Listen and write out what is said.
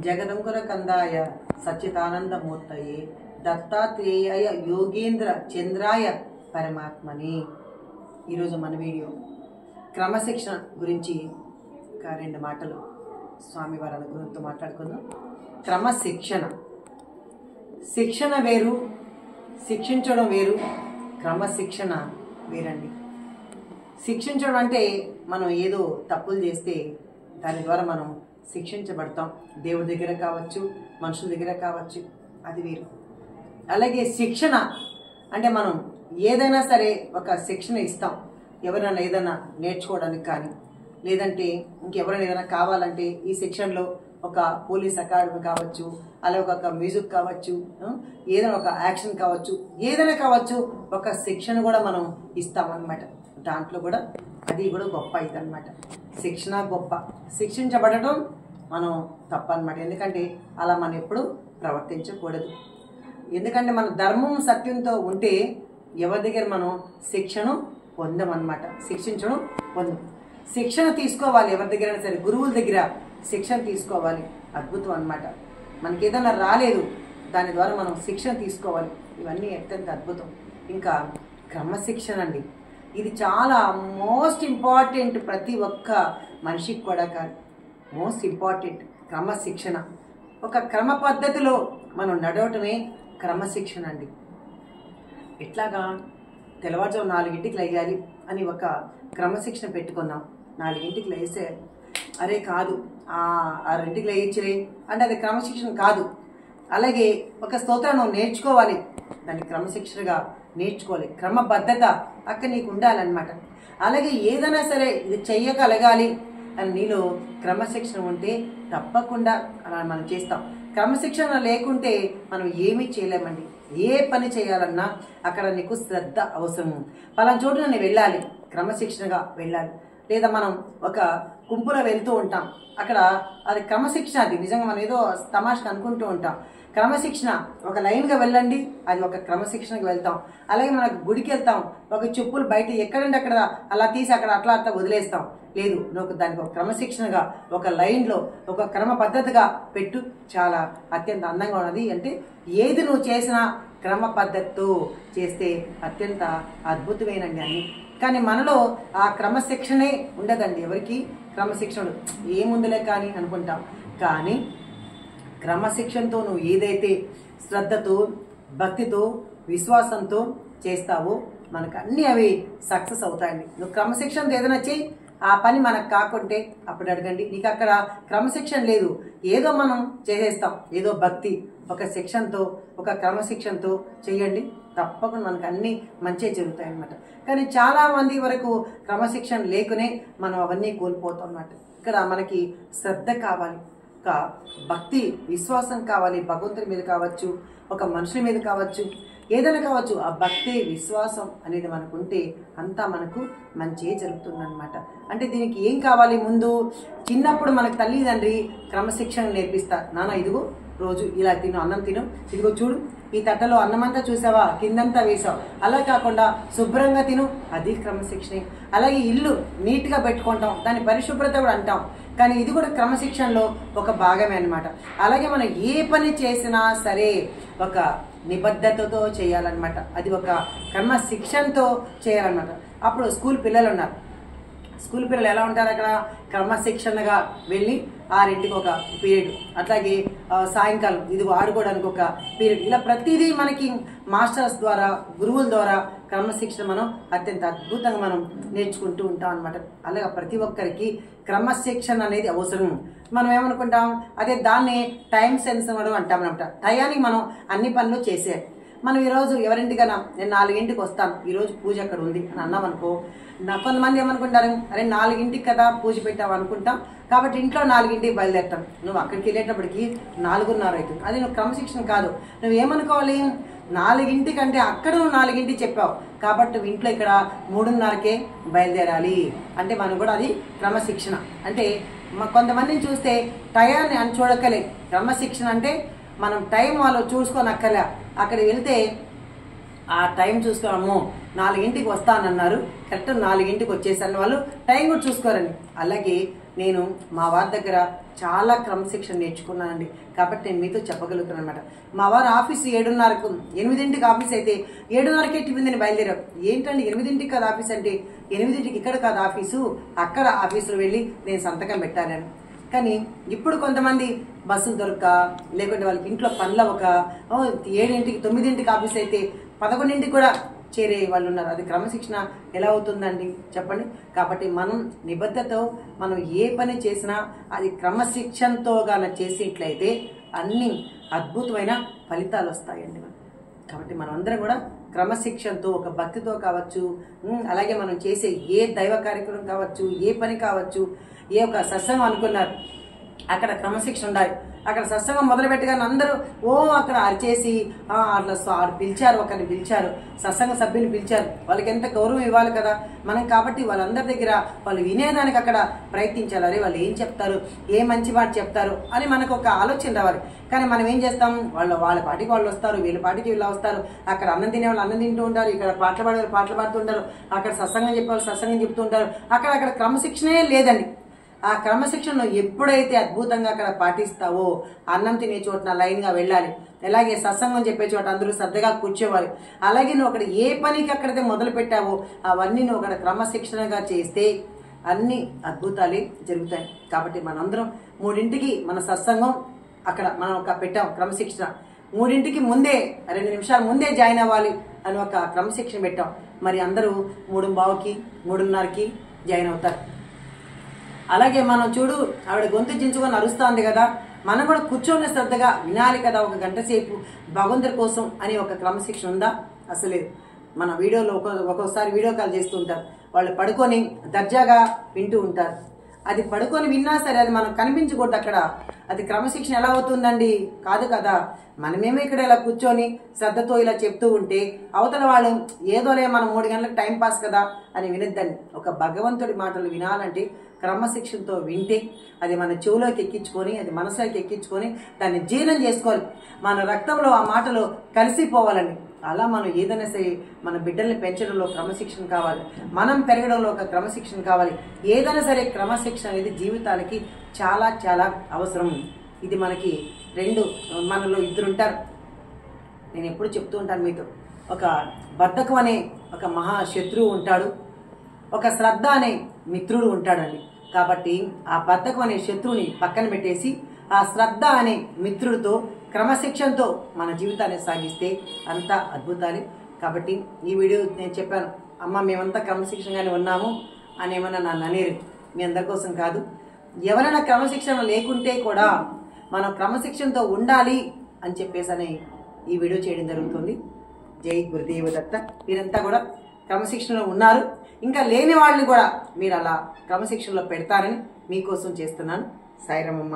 జగదంకుర కందాయ సచ్చిదానందమూర్తయే దత్తాత్రేయాయ యోగేంద్ర చంద్రాయ పరమాత్మని. ఈరోజు మన వీడియో క్రమశిక్షణ గురించి రెండు మాటలు స్వామివారి అనుగ్రహంతో మాట్లాడుకుందాం. క్రమశిక్షణ, శిక్షణ వేరు, శిక్షించడం వేరు, క్రమశిక్షణ వేరండి. శిక్షించడం అంటే మనం ఏదో తప్పులు చేస్తే దాని ద్వారా మనం శిక్షించబడతాం. దేవుడి దగ్గర కావచ్చు, మనుషుల దగ్గర కావచ్చు, అది వేరు. అలాగే శిక్షణ అంటే మనం ఏదైనా సరే ఒక శిక్షణ ఇస్తాం. ఎవరైనా ఏదైనా నేర్చుకోవడానికి కానీ, లేదంటే ఇంకెవరైనా ఏదైనా కావాలంటే ఈ శిక్షణలో ఒక పోలీస్ అకాడమీ కావచ్చు, అలాగే ఒక మ్యూజిక్ కావచ్చు, ఏదైనా ఒక యాక్షన్ కావచ్చు, ఏదైనా కావచ్చు, ఒక శిక్షణ కూడా మనం ఇస్తామన్నమాట. దాంట్లో కూడా అది కూడా గొప్ప ఇది అనమాట. శిక్షణ గొప్ప, శిక్షించబడటం మనం తప్పనమాట. ఎందుకంటే అలా మనం ఎప్పుడు ప్రవర్తించకూడదు. ఎందుకంటే మన ధర్మం సత్యంతో ఉంటే ఎవరి దగ్గర మనం శిక్షను పొందమన్నమాట. శిక్షించడం పొందం, శిక్షణ తీసుకోవాలి. ఎవరి దగ్గర సరే గురువుల దగ్గర శిక్షణ తీసుకోవాలి. అద్భుతం అన్నమాట. మనకి ఏదైనా రాలేదు, దాని ద్వారా మనం శిక్షణ తీసుకోవాలి. ఇవన్నీ అత్యంత అద్భుతం. ఇంకా క్రమశిక్షణ అండి, ఇది చాలా మోస్ట్ ఇంపార్టెంట్. ప్రతి ఒక్క మనిషికి కూడా కాదు, మోస్ట్ ఇంపార్టెంట్ క్రమశిక్షణ. ఒక క్రమ పద్ధతిలో మనం నడవటమే క్రమశిక్షణ అండి. ఎట్లాగా తెల్లవారుజాము 4ంటికి లేయాలి అని ఒక క్రమశిక్షణ పెట్టుకున్నాం. 4ంటికి లేస్తే అరే కాదు 6ంటికి లేయచ్చులే అంటే అది క్రమశిక్షణ కాదు. అలాగే ఒక స్తోత్రం నేర్చుకోవాలి, దాన్ని క్రమశిక్షణగా నేర్చుకోవాలి. క్రమబద్ధత అక్కడ నీకు ఉండాలన్నమాట. అలాగే ఏదైనా సరే ఇది చెయ్యగలగాలి అని నీలో క్రమశిక్షణ ఉంటే తప్పకుండా అలా మనం చేస్తాం. క్రమశిక్షణ లేకుంటే మనం ఏమీ చేయలేమండి. ఏ పని చేయాలన్నా అక్కడ నీకు శ్రద్ధ అవసరం. పలానా చోటు నేను వెళ్ళాలి, క్రమశిక్షణగా వెళ్ళాలి. లేదా మనం ఒక గుంపులో వెళ్తూ ఉంటాం, అక్కడ అది క్రమశిక్షణ. అది నిజంగా మనం ఏదో తమాషగా అనుకుంటూ ఉంటాం. క్రమశిక్షణ ఒక లైన్గా వెళ్ళండి, అది ఒక క్రమశిక్షణకు వెళ్తాం. అలాగే మనకు గుడికి వెళ్తాం, ఒక చెప్పులు బయట ఎక్కడంటే అక్కడ అలా తీసి అక్కడ అట్లా అట్లా వదిలేస్తాం. లేదు, నువ్వు దానికి ఒక క్రమశిక్షణగా ఒక లైన్లో ఒక క్రమ పద్ధతిగా పెట్టు. చాలా అత్యంత అందంగా ఉన్నది. అంటే ఏది నువ్వు చేసినా క్రమ పద్ధతితో చేస్తే అత్యంత అద్భుతమేనండి అన్ని. కానీ మనలో ఆ క్రమశిక్షణే ఉండదండి. ఎవరికి క్రమశిక్షణలు ఏముందిలే కానీ అనుకుంటాం. కానీ క్రమశిక్షణతో నువ్వు ఏదైతే శ్రద్ధతో, భక్తితో, విశ్వాసంతో చేస్తావో మనకు అన్ని అవి సక్సెస్ అవుతాయండి. నువ్వు క్రమశిక్షణతో ఏదైనా చెయ్యి, ఆ పని మనకు కాకుంటే అప్పుడు అడగండి. నీకు అక్కడ క్రమశిక్షణ లేదు, ఏదో మనం చేసేస్తాం. ఏదో భక్తి ఒక శిక్షణతో, ఒక క్రమశిక్షణతో చెయ్యండి, తప్పకుండా మనకు అన్ని మంచిగా జరుగుతాయి అన్నమాట. కానీ చాలా మంది వరకు క్రమశిక్షణ లేకునే మనం అవన్నీ కోల్పోతాం అన్నమాట. ఇక్కడ మనకి శ్రద్ధ కావాలి, ఒక భక్తి విశ్వాసం కావాలి. భగవంతుడి మీద కావచ్చు, ఒక మనుషుల మీద కావచ్చు, ఏదైనా కావచ్చు. ఆ భక్తి విశ్వాసం అనేది మనకు ఉంటే అంతా మనకు మంచిగా జరుగుతుంది అనమాట. అంటే దీనికి ఏం కావాలి? ముందు చిన్నప్పుడు మనకు తల్లిదండ్రి క్రమశిక్షణ నేర్పిస్తారు. నాన్న ఇదిగో రోజు ఇలా తిను, అన్నం తిను, ఇదిగో చూడు ఈ తట్టలో అన్నమంతా చూసావా, కిందంతా వేసావు, అలా కాకుండా శుభ్రంగా తిను, అది క్రమశిక్షణ. అలాగే ఇల్లు నీట్గా పెట్టుకుంటాం, దాని పరిశుభ్రత కూడా అంటాం. కానీ ఇది కూడా క్రమశిక్షణలో ఒక భాగమే అనమాట. అలాగే మనం ఏ పని చేసినా సరే ఒక నిబద్ధతతో చేయాలన్నమాట. అది ఒక క్రమశిక్షణతో చేయాలన్నమాట. అప్పుడు స్కూల్ పిల్లలు ఉన్నారు, స్కూల్ పిల్లలు ఎలా ఉంటారు? అక్కడ క్రమశిక్షణగా వెళ్ళి 6ంటికి ఒక పీరియడ్, అట్లాగే సాయంకాలం ఇదిగో ఆడుకోవడానికి ఒక పీరియడ్, ఇలా ప్రతిదీ మనకి మాస్టర్స్ ద్వారా, గురువుల ద్వారా క్రమశిక్షణ మనం అత్యంత అద్భుతంగా మనం నేర్చుకుంటూ ఉంటాం అనమాట. అలాగే ప్రతి ఒక్కరికి క్రమశిక్షణ అనేది అవసరం. మనం ఏమనుకుంటాం, అదే దాన్ని టైం సెన్స్ అనడం అంటాం అనమాట. టయానికి మనం అన్ని పనులు చేసేయాలి. మనం ఈరోజు ఎవరింటికైనా నేను 4ంటికి వస్తాను, ఈరోజు పూజ అక్కడ ఉంది అని అన్నాం అనుకో, కొంతమంది ఏమనుకుంటారు, అరే 4ంటికి కదా పూజ పెట్టావు అనుకుంటాం, కాబట్టి ఇంట్లో 4ంటికి బయలుదేరతాం. నువ్వు అక్కడికి వెళ్ళేటప్పటికి 4:30 అవుతుంది. అది నువ్వు క్రమశిక్షణ కాదు. నువ్వు ఏమనుకోవాలి, 4ంటికి అంటే అక్కడ నువ్వు 4ంటికి చెప్పావు కాబట్టి నువ్వు ఇంట్లో ఇక్కడ 3:30కే బయలుదేరాలి అంటే మనం కూడా అది క్రమశిక్షణ. అంటే కొంతమందిని చూస్తే టయాన్ని అని చూడక్కలే. క్రమశిక్షణ అంటే మనం టైం వాళ్ళు చూసుకోనక్కలే. అక్కడికి వెళ్తే ఆ టైం చూసుకోము, 4ంటికి వస్తానన్నారు, కరెక్ట్ 4ంటికి వచ్చేసారని వాళ్ళు టైం కూడా చూసుకోరండి. అలాగే నేను మా వారి దగ్గర చాలా క్రమశిక్షణ నేర్చుకున్నానండి. కాబట్టి నేను మీతో చెప్పగలుగుతున్నాను అనమాట. మా వారు ఆఫీసు 7:30కు 8ంటికి ఆఫీస్ అయితే 7:30కే టిఫిన్ అని బయలుదేరాం. ఏంటండి 8ంటికి కాదు ఆఫీస్ అంటే, 8ంటికి ఇక్కడ కాదు ఆఫీసు, అక్కడ ఆఫీసులో వెళ్ళి నేను సంతకం పెట్టాలని. కానీ ఇప్పుడు కొంతమంది బస్సులు దొరక్క, లేకుంటే వాళ్ళకి ఇంట్లో పనులు అవ్వక 7ంటికి 9ంటికి ఆఫీస్ అయితే 11ంటికి కూడా చేరే వాళ్ళు ఉన్నారు. అది క్రమశిక్షణ ఎలా అవుతుందండి చెప్పండి. కాబట్టి మనం నిబద్ధతతో మనం ఏ పని చేసినా అది క్రమశిక్షణతో గాన చేసేట్లయితే అన్ని అద్భుతమైన ఫలితాలు వస్తాయండి. కాబట్టి మనం అందరం కూడా క్రమశిక్షణతో, ఒక భక్తితో కావచ్చు, అలాగే మనం చేసే ఏ దైవ కార్యక్రమం కావచ్చు, ఏ పని కావచ్చు, ఏ ఒక సత్సంగం అనుకున్నారు అక్కడ క్రమశిక్షణ ఉండాలి. అక్కడ సత్సంగం మొదలుపెట్టగానే అందరూ అక్కడ అరిచేసి అట్లా పిలిచారు, ఒకరిని పిలిచారు, సత్సంగ సభ్యుని పిలిచారు, వాళ్ళకి ఎంత గౌరవం ఇవ్వాలి కదా మనం. కాబట్టి వాళ్ళందరి దగ్గర వాళ్ళు వినేదానికి అక్కడ ప్రయత్నించాలి. అరే వాళ్ళు ఏం చెప్తారు, ఏ మంచి మాట చెప్తారు అని మనకు ఒక ఆలోచన రావాలి. కానీ మనం ఏం చేస్తాం, వాళ్ళ పాటికి వాళ్ళు వస్తారు, వీళ్ళ పాటికి వీళ్ళు వస్తారు. అక్కడ అన్నం తినే వాళ్ళు అన్నం తింటూ ఉంటారు, ఇక్కడ పాటలు పాడే పాటలు పాడుతూ ఉంటారు, అక్కడ సత్సంగం చెప్పే వాళ్ళు సత్సంగం చెప్తూ ఉంటారు. అక్కడ క్రమశిక్షణే లేదండి. ఆ క్రమశిక్షణను ఎప్పుడైతే అద్భుతంగా అక్కడ పాటిస్తావో, అన్నం తినే చోట లైన్గా వెళ్ళాలి, అలాగే సత్సంగం చెప్పే చోట అందరూ శ్రద్ధగా కూర్చోవాలి, అలాగే నువ్వు అక్కడ ఏ పనికి అక్కడైతే మొదలు పెట్టావో అవన్నీ నువ్వు అక్కడ క్రమశిక్షణగా చేస్తే అన్ని అద్భుతాలే జరుగుతాయి. కాబట్టి మనందరం 3ంటికి మన సత్సంగం అక్కడ మనం ఒక పెట్టాం క్రమశిక్షణ. 3ంటికి ముందే 2 నిమిషాల ముందే జాయిన్ అవ్వాలి అని ఒక క్రమశిక్షణ పెట్టాం. మరి అందరూ 3:15కి 3:30కి జాయిన్ అవుతారు. అలాగే మనం చూడు, ఆవిడ గొంతు చించుకొని అరుస్తుంది కదా, మనం కూడా కూర్చొని శ్రద్ధగా వినాలి కదా, 1 గంట సేపు భగవంతుడి కోసం అని ఒక క్రమశిక్షణ ఉందా? అసలు మన వీడియోలో ఒక్కొక్కసారి వీడియో కాల్ చేస్తూ ఉంటారు, వాళ్ళు పడుకొని దర్జాగా వింటూ ఉంటారు. అది పడుకొని విన్నా సరే అది మనం కనిపించకూడదు అక్కడ. అది క్రమశిక్షణ ఎలా అవుతుందండి? కాదు కదా. మనమేమో ఇక్కడ ఇలా కూర్చొని శ్రద్ధతో ఇలా చెప్తూ ఉంటే అవతల వాళ్ళు ఏదోలే మనం 3 గంటలకు టైం పాస్ కదా అని వినొద్దండి. ఒక భగవంతుడి మాటలు వినాలంటే క్రమశిక్షణతో వింటే అది మన చెవులోకి ఎక్కించుకొని, అది మనసులోకి ఎక్కించుకొని దాన్ని జీర్ణం చేసుకోవాలి. మన రక్తంలో ఆ మాటలు కలిసిపోవాలండి. అలా మనం ఏదైనా సరే మన బిడ్డల్ని పెంచడంలో క్రమశిక్షణ కావాలి, మనం పెరగడంలో ఒక క్రమశిక్షణ కావాలి. ఏదైనా సరే క్రమశిక్షణ అనేది జీవితానికి చాలా చాలా అవసరం. ఇది మనకి మనలో 2 ఉంటారు. నేను ఎప్పుడు చెప్తూ ఉంటాను మీతో, ఒక బద్ధకం అనే ఒక మహాశత్రువు ఉంటాడు, ఒక శ్రద్ధ అనే మిత్రుడు ఉంటాడండి. కాబట్టి ఆ బద్ధకం అనే శత్రువుని పక్కన పెట్టేసి ఆ శ్రద్ధ అనే మిత్రుడితో క్రమశిక్షణతో మన జీవితాన్ని సాగిస్తే అంతా అద్భుతాలే. కాబట్టి ఈ వీడియో నేను చెప్పాను, అమ్మ మేమంతా క్రమశిక్షణగానే ఉన్నాము అని ఏమన్నా నన్ను అనేరు. మీ అందరి కోసం కాదు, ఎవరైనా క్రమశిక్షణ లేకుంటే కూడా మనం క్రమశిక్షణతో ఉండాలి అని చెప్పేసి ఈ వీడియో చేయడం జరుగుతుంది. జై గురుదేవ దత్త. మీరంతా కూడా క్రమశిక్షణలో ఉన్నారు, ఇంకా లేని వాళ్ళని కూడా మీరు అలా క్రమశిక్షణలో పెడతారని మీకోసం చేస్తున్నాను. సాయిరామమ్మ.